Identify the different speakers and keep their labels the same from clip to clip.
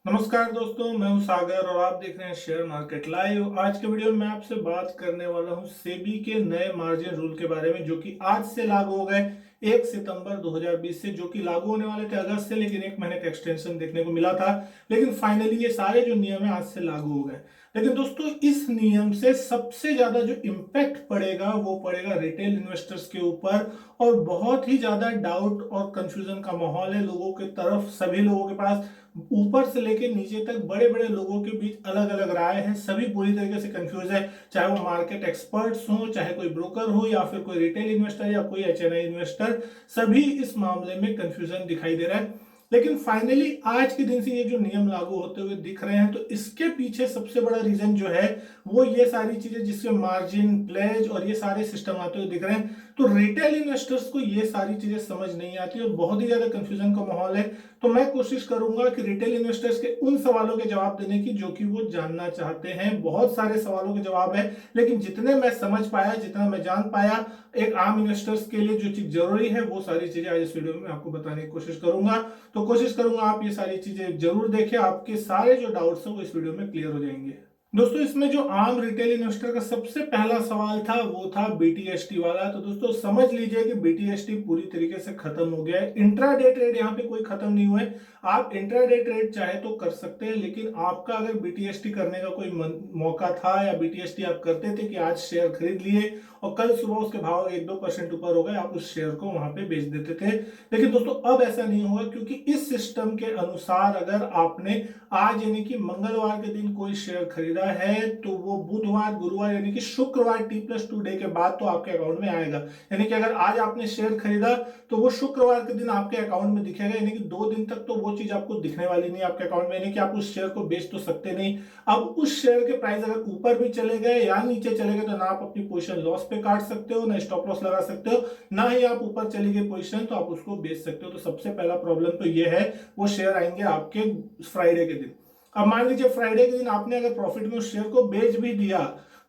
Speaker 1: नमस्कार दोस्तों, मैं हूं सागर और आप देख रहे हैं शेयर मार्केट लाइव। आज के वीडियो में मैं आपसे बात करने वाला हूं सेबी के नए मार्जिन रूल के बारे में, जो कि आज से लागू हो गए 1 सितंबर 2020 से, जो कि लागू होने वाले थे अगस्त से, लेकिन एक महीने का एक्सटेंशन देखने को मिला था। लेकिन फाइनली ये सारे जो नियम है आज से लागू हो गए। लेकिन दोस्तों, इस नियम से सबसे ज्यादा जो इम्पैक्ट पड़ेगा वो पड़ेगा रिटेल इन्वेस्टर्स के ऊपर। और बहुत ही ज्यादा डाउट और कंफ्यूजन का माहौल है लोगों की तरफ। सभी लोगों के पास ऊपर से लेके नीचे तक बड़े बड़े लोगों के बीच अलग अलग राय है। सभी पूरी तरीके से कंफ्यूज है, चाहे वो मार्केट एक्सपर्ट्स हो, चाहे कोई ब्रोकर हो, या फिर कोई रिटेल इन्वेस्टर या कोई एचएनआई इन्वेस्टर। सभी इस मामले में कंफ्यूजन दिखाई दे रहा है। लेकिन फाइनली आज के दिन से ये जो नियम लागू होते हुए दिख रहे हैं, तो इसके पीछे सबसे बड़ा रीजन जो है वो ये सारी चीजें जिसके मार्जिन, प्लेज और ये सारे सिस्टम आते हुए दिख रहे हैं। तो रिटेल इन्वेस्टर्स को ये सारी चीजें समझ नहीं आती और बहुत ही ज्यादा कंफ्यूजन का माहौल है। तो मैं कोशिश करूंगा कि रिटेल इन्वेस्टर्स के उन सवालों के जवाब देने की जो कि वो जानना चाहते हैं। बहुत सारे सवालों के जवाब है, लेकिन जितने मैं समझ पाया, जितना मैं जान पाया, एक आम इन्वेस्टर्स के लिए जो चीज जरूरी है वो सारी चीजें आज इस वीडियो में आपको बताने की कोशिश करूंगा। तो कोशिश करूंगा आप ये सारी चीजें जरूर देखें, आपके सारे जो डाउट्स है वो इस वीडियो में क्लियर हो जाएंगे। दोस्तों, इसमें जो आम रिटेल इन्वेस्टर का सबसे पहला सवाल था वो था बीटीएसटी वाला। तो दोस्तों समझ लीजिए कि बीटीएसटी पूरी तरीके से खत्म हो गया है। इंट्राडे ट्रेड यहाँ पे कोई खत्म नहीं हुआ है। आप इंट्राडे ट्रेड चाहे तो कर सकते हैं, लेकिन आपका अगर बीटीएसटी करने का कोई मौका था या बीटीएसटी आप करते थे कि आज शेयर खरीद लिए और कल सुबह उसके भाव 1-2% ऊपर हो गए, आप उस शेयर को वहां पे बेच देते थे। लेकिन दोस्तों अब ऐसा नहीं होगा, क्योंकि इस सिस्टम के अनुसार अगर आपने आज यानी कि मंगलवार के दिन कोई शेयर खरीदा है तो वो बुधवार, गुरुवार यानी कि शुक्रवार T+2 डे के बाद तो आपके अकाउंट में आएगा। यानी कि अगर आज आपने शेयर खरीदा तो वो शुक्रवार के दिन आपके अकाउंट में दिखेगा। यानी कि 2 दिन तक तो वो चीज आपको दिखने वाली नहीं आपके अकाउंट में। यानी कि आप उस शेयर को बेच तो सकते नहीं। अब उस शेयर के प्राइस अगर ऊपर भी चले गए या नीचे चले गए तो ना आप अपनी पोजीशन लॉस पे काट सकते हो, ना स्टॉप लॉस लगा सकते हो, ना ही आप ऊपर चली गई पोजीशन तो आप उसको बेच सकते हो। तो सबसे पहला प्रॉब्लम तो ये है, वो शेयर आएंगे आपके फ्राइडे के दिन। अब मान लीजिए फ्राइडे के दिन आपने अगर प्रॉफिट में उस शेयर को बेच भी दिया,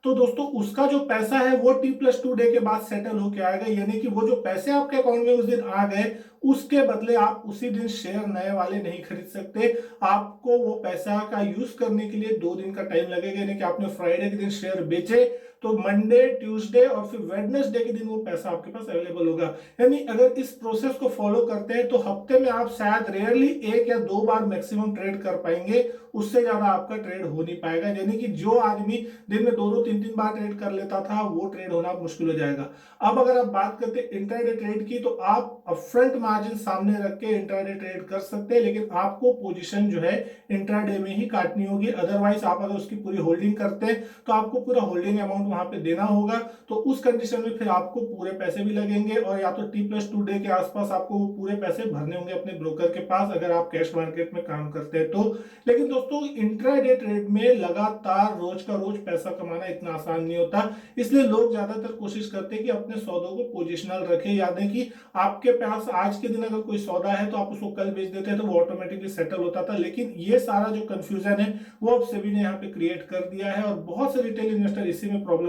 Speaker 1: तो दोस्तों उसका जो पैसा है वो T+2 डे के बाद सेटल होके आएगा। यानी कि वो जो पैसे आपके अकाउंट में उस दिन आ गए, उसके बदले आप उसी दिन शेयर नए वाले नहीं खरीद सकते। आपको वो पैसा का यूज करने के लिए 2 दिन का टाइम लगेगा। यानी कि आपने फ्राइडे के दिन शेयर बेचे तो मंडे, ट्यूसडे और फिर वेडनेसडे के दिन वो पैसा आपके पास अवेलेबल होगा। यानी अगर इस प्रोसेस को फॉलो करते हैं तो हफ्ते में आप शायद रेयरली 1 या 2 बार मैक्सिमम ट्रेड कर पाएंगे। उससे ज्यादा आपका ट्रेड हो नहीं पाएगा। यानी कि जो आदमी दिन में 2-2, 3-3 बार ट्रेड कर लेता था, वो ट्रेड होना मुश्किल हो जाएगा। अब अगर आप बात करते हैं इंट्राडे ट्रेड की, तो आप अपफ्रंट मार्जिन सामने रख के इंट्राडे ट्रेड कर सकते हैं, लेकिन आपको पोजीशन जो है इंट्राडे में ही काटनी होगी। अदरवाइज आप अगर उसकी पूरी होल्डिंग करते हैं तो आपको पूरा होल्डिंग अमाउंट वहां पे देना होगा। तो उस कंडीशन में फिर आपको पूरे पैसे भी लगेंगे और या तो T+2 डे के आसपास आपको वो पूरे पैसे भरने होंगे अपने ब्रोकर के पास, अगर आप कैश मार्केट में काम करते हैं तो। लेकिन दोस्तों इंट्राडे ट्रेड में लगातार रोज का रोज पैसा कमाना इतना आसान नहीं होता। इसलिए लोग ज्यादातर कोशिश करते हैं कि अपने सौदों को पोजिशनल रखें। याद है कि आपके पास आज के दिन अगर कोई सौदा है तो आप उसको कल बेच देते हैं तो वो ऑटोमेटिकली सेटल होता था। लेकिन ये सारा जो कंफ्यूजन है वो अब सेबी ने यहाँ पे क्रिएट कर दिया है और बहुत से रिटेल इन्वेस्टर इसी में प्रॉब्लम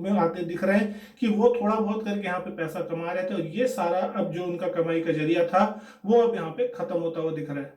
Speaker 1: में आते दिख रहे हैं कि वो थोड़ा बहुत करके यहाँ पे पैसा कमा रहे थे और ये सारा अब जो उनका कमाई का जरिया था वो अब यहाँ पे खत्म होता हुआ दिख रहा है।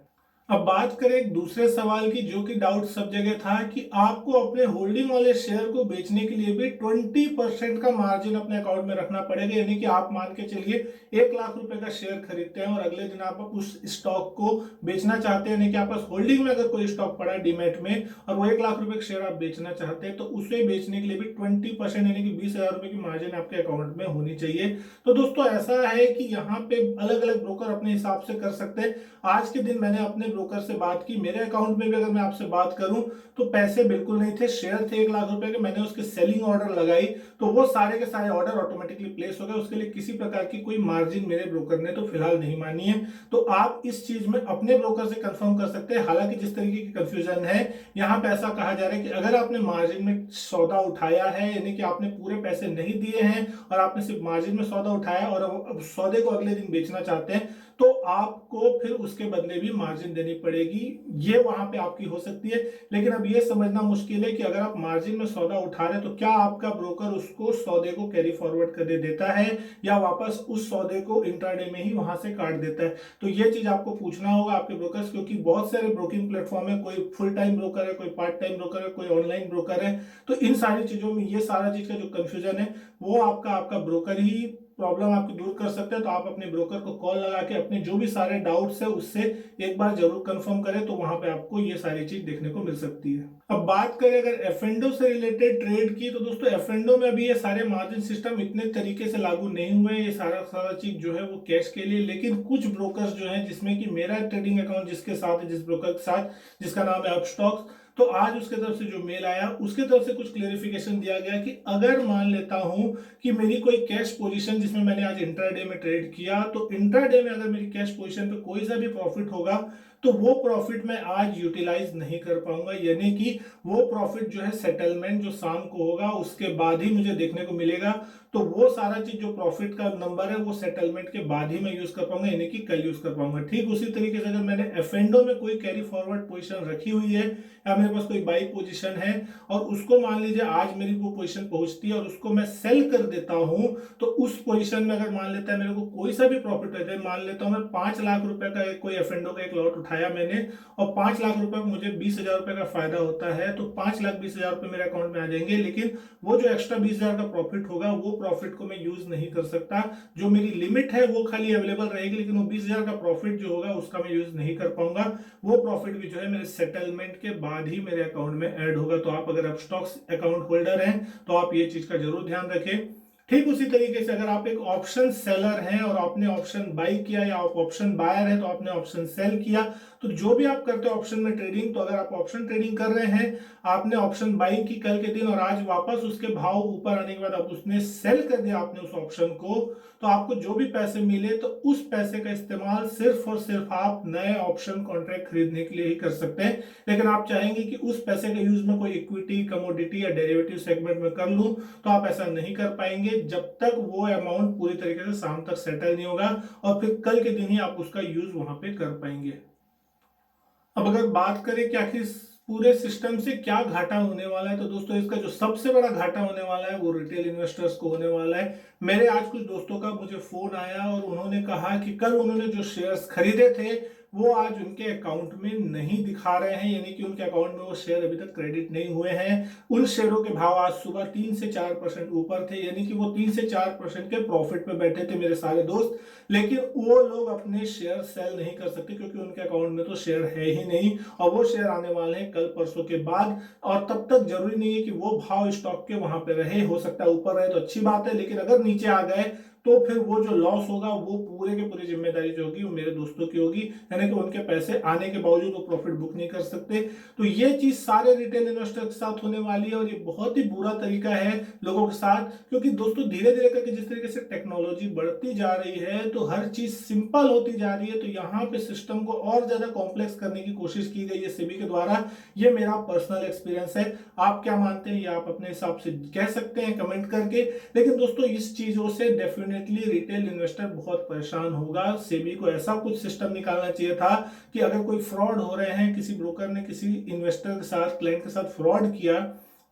Speaker 1: अब बात करें एक दूसरे सवाल की, जो कि डाउट सब जगह था कि आपको अपने होल्डिंग वाले शेयर को बेचने के लिए भी 20% का मार्जिन अपने अकाउंट में रखना पड़ेगा। यानी कि आप मान के चलिए 1 लाख रुपए का शेयर खरीदते हैं और अगले दिन आप उस स्टॉक को बेचना चाहते हैं। यानी कि आप पास होल्डिंग में अगर कोई स्टॉक पड़ा है डीमेट में और वो 1 लाख रुपए का शेयर आप बेचना चाहते हैं, तो उसे बेचने के लिए भी 20% यानी कि 20,000 रुपए की मार्जिन आपके अकाउंट में होनी चाहिए। तो दोस्तों ऐसा है कि यहाँ पे अलग अलग ब्रोकर अपने हिसाब से कर सकते हैं। आज के दिन मैंने अपने ब्रोकर से बात की, मेरे अकाउंट में भी अगर मैं आपसे बात करूं तो पैसे बिल्कुल नहीं थे, शेयर थे 1 लाख रुपए के। मैंने उसके सेलिंग ऑर्डर लगाई तो वो सारे के सारे ऑर्डर ऑटोमेटिकली प्लेस हो गए। उसके लिए किसी प्रकार की कोई मार्जिन मेरे ब्रोकर ने तो फिलहाल नहीं मानी है। तो आप इस चीज में अपने ब्रोकर से कंफर्म कर सकते हैं। हालांकि जिस तरीके की कंफ्यूजन है यहाँ पे ऐसा कहा जा रहा है कि अगर आपने मार्जिन में सौदा उठाया है, यानी कि आपने पूरे पैसे नहीं दिए हैं और आपने सिर्फ मार्जिन में सौदा उठाया और अब सौदे को अगले दिन बेचना चाहते हैं, तो आपको फिर उसके बदले भी मार्जिन देनी पड़ेगी, ये वहां पे आपकी हो सकती है। लेकिन अब ये समझना मुश्किल है कि अगर आप मार्जिन में सौदा उठा रहे हैं तो क्या आपका ब्रोकर उसको सौदे को कैरी फॉरवर्ड कर देता है या वापस उस सौदे को इंट्राडे में ही वहां से काट देता है। तो ये चीज आपको पूछना होगा आपके ब्रोकर से, क्योंकि बहुत सारे ब्रोकिंग प्लेटफॉर्म है, कोई फुल टाइम ब्रोकर है, कोई पार्ट टाइम ब्रोकर है, कोई ऑनलाइन ब्रोकर है। तो इन सारी चीजों में ये सारा चीज का जो कंफ्यूजन है वो आपका ब्रोकर ही प्रॉब्लम आपकी दूर कर सकते हैं। तो आप अपने ब्रोकर को कॉल लगा के अपने जो भी सारे डाउट्स है उससे एक बार जरूर कंफर्म करें, तो वहां पे आपको ये सारी चीज देखने को मिल सकती है। अब बात करें अगर एफएनडो से रिलेटेड ट्रेड की, तो दोस्तों एफएनडो में अभी ये सारे मार्जिन सिस्टम इतने तरीके से लागू नहीं हुए हैं, ये सारा चीज जो है वो कैश के लिए। लेकिन कुछ ब्रोकर्स जो है, जिसमें कि मेरा ट्रेडिंग अकाउंट जिसके साथ है, जिस ब्रोकर के साथ, जिसका नाम है अपस्टॉक्स, तो आज उसके तरफ से जो मेल आया उसके तरफ से कुछ क्लेरिफिकेशन दिया गया कि अगर मान लेता हूं कि मेरी कोई कैश पोजीशन जिसमें मैंने आज इंट्राडे में ट्रेड किया, तो इंट्राडे में अगर मेरी कैश पोजीशन पे कोई सा भी प्रॉफिट होगा तो वो प्रॉफिट मैं आज यूटिलाइज नहीं कर पाऊंगा, यानी कि वो प्रॉफिट जो है सेटलमेंट जो शाम को होगा उसके बाद ही मुझे देखने को मिलेगा। तो वो सारा चीज जो प्रॉफिट का नंबर है वो सेटलमेंट के बाद ही मैं यूज कर पाऊंगा, यानी कि कल यूज कर पाऊंगा। ठीक उसी तरीके से अगर मैंने एफएनडो में कोई कैरी फॉरवर्ड पोजीशन रखी हुई है या मेरे पास कोई बाई पोजीशन है और उसको मान लीजिए आज मेरी वो पोजीशन पहुंचती है और उसको मैं सेल कर देता हूं, तो उस पोजीशन में अगर मान लेता है मेरे को कोई सा भी प्रॉफिट रहता है, मान लेता हूं मैं 5 लाख रुपए का कोई एफएनडो का एक लॉट उठाया मैंने और 5 लाख रुपए मुझे 20,000 रुपए का फायदा होता है, तो 5,20,000 रुपए मेरे अकाउंट में आ जाएंगे। लेकिन वो जो एक्स्ट्रा 20,000 का प्रॉफिट होगा वो प्रॉफिट को मैं यूज नहीं कर सकता। जो मेरी लिमिट है वो खाली अवेलेबल रहेगी, लेकिन वो 20,000 का प्रॉफिट जो होगा उसका मैं यूज नहीं कर पाऊंगा। वो प्रॉफिट भी जो है मेरे सेटलमेंट के बाद ही मेरे अकाउंट में ऐड होगा। तो आप अगर अपस्टॉक्स अकाउंट होल्डर हैं तो आप ये चीज का जरूर ध्यान रखें। ठीक उसी तरीके से अगर आप एक ऑप्शन सेलर हैं और आपने ऑप्शन बाई किया या आप ऑप्शन बायर है तो आपने ऑप्शन सेल किया, तो जो भी आप करते हो ऑप्शन में ट्रेडिंग, तो अगर आप ऑप्शन ट्रेडिंग कर रहे हैं, आपने ऑप्शन बाई की कल के दिन और आज वापस उसके भाव ऊपर आने के बाद अब उसने सेल कर दिया आपने उस ऑप्शन को, तो आपको जो भी पैसे मिले तो उस पैसे का इस्तेमाल सिर्फ और सिर्फ आप नए ऑप्शन कॉन्ट्रैक्ट खरीदने के लिए ही कर सकते हैं। लेकिन आप चाहेंगे कि उस पैसे का यूज में कोई इक्विटी, कमोडिटी या डेरिवेटिव सेगमेंट में कर लूं, तो आप ऐसा नहीं कर पाएंगे जब तक वो अमाउंट पूरी तरीके से शाम तक सेटल नहीं होगा और फिर कल के दिन ही आप उसका यूज वहां पे कर पाएंगे। अब अगर बात करें कि आखिर पूरे सिस्टम से क्या घाटा होने वाला है, तो दोस्तों इसका जो सबसे बड़ा घाटा होने वाला है वो रिटेल इन्वेस्टर्स को होने वाला है। मेरे आज कुछ दोस्तों का मुझे फोन आया और उन्होंने कहा कि कल उन्होंने जो शेयर्स खरीदे थे वो आज उनके अकाउंट में नहीं दिखा रहे हैं, यानी कि उनके अकाउंट में वो शेयर अभी तक क्रेडिट नहीं हुए हैं। उन शेयरों के भाव आज सुबह 3 से 4% ऊपर थे, यानी कि वो 3 से 4% के प्रॉफिट पे बैठे थे मेरे सारे दोस्त। लेकिन वो लोग अपने शेयर सेल नहीं कर सकते क्योंकि उनके अकाउंट में तो शेयर है ही नहीं और वो शेयर आने वाले हैं कल परसों के बाद। और तब तक जरूरी नहीं है कि वो भाव स्टॉक के वहां पे रहे, हो सकता है ऊपर रहे तो अच्छी बात है, लेकिन अगर नीचे आ गए तो फिर वो जो लॉस होगा वो पूरे के पूरी जिम्मेदारी जो होगी वो मेरे दोस्तों की होगी, यानी कि उनके पैसे आने के बावजूद वो प्रॉफिट बुक नहीं कर सकते। तो ये चीज सारे रिटेल इन्वेस्टर के साथ होने वाली है और ये बहुत ही बुरा तरीका है लोगों के साथ, क्योंकि दोस्तों धीरे धीरे करके जिस तरीके से टेक्नोलॉजी बढ़ती जा रही है तो हर चीज सिंपल होती जा रही है, तो यहाँ पे सिस्टम को और ज्यादा कॉम्प्लेक्स करने की कोशिश की गई है सेबी के द्वारा। ये मेरा पर्सनल एक्सपीरियंस है, आप क्या मानते हैं ये आप अपने हिसाब से कह सकते हैं कमेंट करके। लेकिन दोस्तों इस चीजों से डेफिनेटली रिटेल इन्वेस्टर बहुत परेशान होगा। सेबी को ऐसा कुछ सिस्टम निकालना चाहिए था कि अगर कोई फ्रॉड हो रहे हैं, किसी ब्रोकर ने किसी इन्वेस्टर के साथ, क्लाइंट के साथ फ्रॉड किया,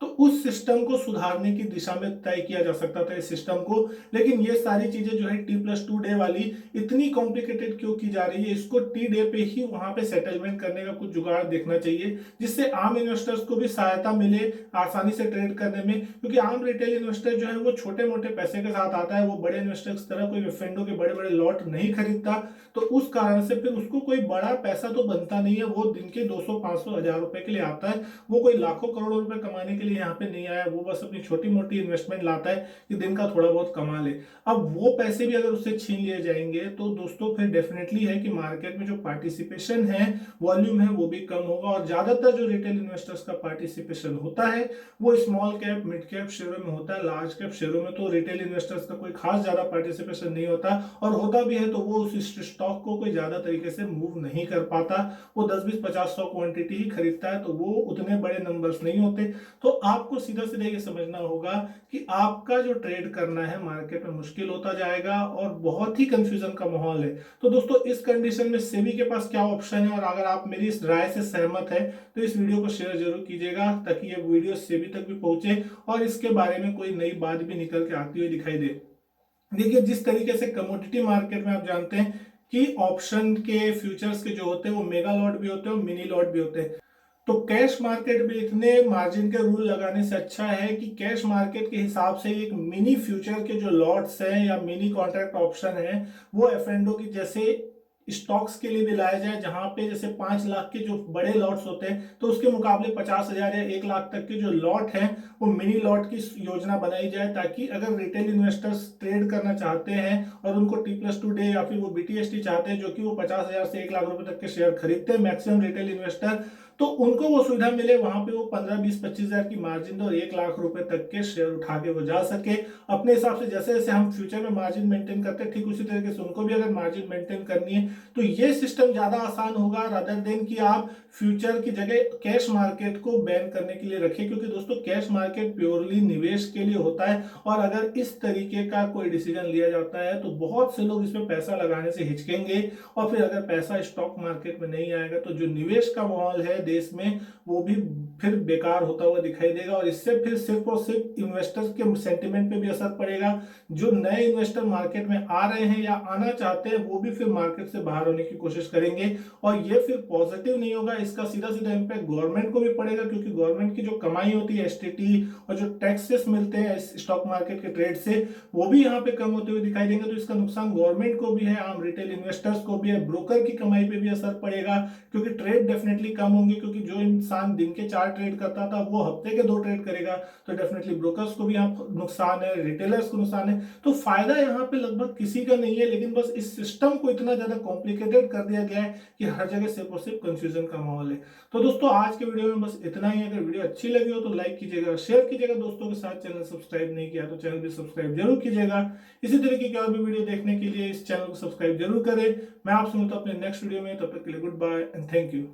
Speaker 1: तो उस सिस्टम को सुधारने की दिशा में तय किया जा सकता था इस सिस्टम को। लेकिन ये सारी चीजें जो है T+2 डे वाली इतनी कॉम्प्लिकेटेड क्यों की जा रही है, इसको T डे पे ही वहां पे सेटलमेंट करने का कुछ जुगाड़ देखना चाहिए जिससे आम इन्वेस्टर्स को भी सहायता मिले आसानी से ट्रेड करने में। क्योंकि आम रिटेल इन्वेस्टर जो है वो छोटे मोटे पैसे के साथ आता है, वो बड़े इन्वेस्टर्स की तरह कोई एफएनडो के बड़े बड़े लॉट नहीं खरीदता, तो उस कारण से फिर उसको कोई बड़ा पैसा तो बनता नहीं है। वो दिन के 200, 500, 1000 रुपए के लिए आता है, वो कोई लाखों करोड़ों रुपए कमाने के लिए यहाँ पे नहीं आया, वो बस अपनी छोटी मोटी इन्वेस्टमेंट लाता है कि दिन का थोड़ा बहुत कमा ले। अब वो पैसे भी अगर उससे छीन लिए जाएंगे तो दोस्तों फिर डेफिनेटली है कि मार्केट में जो पार्टिसिपेशन है, वॉल्यूम है, वो भी कम होगा। और ज्यादातर जो रिटेल इन्वेस्टर्स का पार्टिसिपेशन होता है वो स्मॉल कैप, मिड कैप शेयरों में होता है। लार्ज कैप शेयरों में तो रिटेल इन्वेस्टर्स का कोई खास ज्यादा पार्टिसिपेशन नहीं होता, और होता भी है तो वो उस स्टॉक को कोई ज्यादा तरीके से मूव नहीं कर पाता। वो 10, 20, 50, 100 क्वांटिटी ही खरीदता है, तो वो उतने बड़े नंबर्स नहीं होते। तो आपको सीधा सीधा ये समझना होगा कि आपका जो ट्रेड करना है मार्केट में मुश्किल होता जाएगा और बहुत ही कंफ्यूजन का माहौल है। तो दोस्तों इस कंडीशन में सेबी के पास क्या ऑप्शन है, और अगर आप मेरी इस राय से सहमत है तो इस वीडियो को शेयर जरूर कीजिएगा ताकि ये वीडियो सेबी तक भी पहुंचे और इसके बारे में कोई नई बात भी निकल के आती हुई दिखाई दे। देखिए, जिस तरीके से कमोडिटी मार्केट में आप जानते हैं कि ऑप्शन के फ्यूचर्स के जो होते हैं वो मेगा लॉट भी होते हैं और मिनी लॉट भी होते हैं। तो कैश मार्केट में इतने मार्जिन के रूल लगाने से अच्छा है कि कैश मार्केट के हिसाब से एक मिनी फ्यूचर के जो लॉट्स हैं या मिनी कॉन्ट्रैक्ट ऑप्शन है वो एफ की जैसे स्टॉक्स के लिए भी लाया जाए, जहां पे जैसे 5 लाख के जो बड़े लॉट्स होते हैं तो उसके मुकाबले 50,000 या 1 लाख तक के जो लॉट हैं वो मिनी लॉट की योजना बनाई जाए, ताकि अगर रिटेल इन्वेस्टर्स ट्रेड करना चाहते हैं और उनको T+2 डे या फिर वो BTST चाहते हैं, जो कि वो 50,000 से 1 लाख रुपए तक के शेयर खरीदते हैं मैक्सिमम रिटेल इन्वेस्टर, तो उनको वो सुविधा मिले, वहां पे वो 15, 20, 25,000 की मार्जिन और 1 लाख रुपए तक के शेयर उठा के वो जा सके अपने हिसाब से। जैसे जैसे हम फ्यूचर में मार्जिन मेंटेन करते हैं ठीक उसी तरीके से उनको भी अगर मार्जिन मेंटेन करनी है तो ये सिस्टम ज्यादा आसान होगा रादर देन कि आप फ्यूचर की जगह कैश मार्केट को बैन करने के लिए रखें, क्योंकि दोस्तों कैश मार्केट प्योरली निवेश के लिए होता है और अगर इस तरीके का कोई डिसीजन लिया जाता है तो बहुत से लोग इसमें पैसा लगाने से हिचकेंगे और फिर अगर पैसा स्टॉक मार्केट में नहीं आएगा तो जो निवेश का माहौल है देश में वो भी फिर बेकार होता हुआ दिखाई देगा और इससे फिर सिर्फ और सिर्फ इन्वेस्टर्स के सेंटिमेंट पे भी असर पड़ेगा। जो नए इन्वेस्टर मार्केट में आ रहे हैं या आना चाहते हैं वो भी फिर मार्केट से बाहर होने की कोशिश करेंगे और ये फिर पॉजिटिव नहीं होगा। इसका सीधा सीधा इम्पैक्ट गवर्नमेंट को भी पड़ेगा, क्योंकि गवर्नमेंट की जो कमाई होती है STT और जो टैक्सेस मिलते हैं स्टॉक मार्केट के ट्रेड से वो भी यहाँ पे कम होते हुए दिखाई देंगे। तो इसका नुकसान गवर्नमेंट को भी है, आम रिटेल इन्वेस्टर्स को भी है, ब्रोकर की कमाई पे भी असर पड़ेगा, क्योंकि ट्रेड डेफिनेटली कम होंगे, क्योंकि जो इंसान दिन के 4 ट्रेड करता था वो हफ्ते के 2 ट्रेड करेगा, तो डेफिनेटली ब्रोकर्स को भी यहाँ नुकसान है, रिटेलर्स को नुकसान है। तो फायदा यहाँ पे लगभग किसी का नहीं है, लेकिन बस इस सिस्टम को इतना ज्यादा कॉम्प्लिकेटेड कर दिया गया है कि हर जगह सिर्फ और सिर्फ कंफ्यूजन का माहौल है। तो दोस्तों आज के वीडियो में बस इतना ही। अगर वीडियो अच्छी लगी हो तो लाइक कीजिएगा, शेयर कीजिएगा दोस्तों के साथ, चैनल सब्सक्राइब नहीं किया तो चैनल भी सब्सक्राइब जरूर कीजिएगा। इसी तरीके की और भी वीडियो देखने के लिए इस चैनल को सब्सक्राइब जरूर करें। मैं आपसे मिलता हूं अपने नेक्स्ट वीडियो में, तब तक के लिए goodbye and thank you.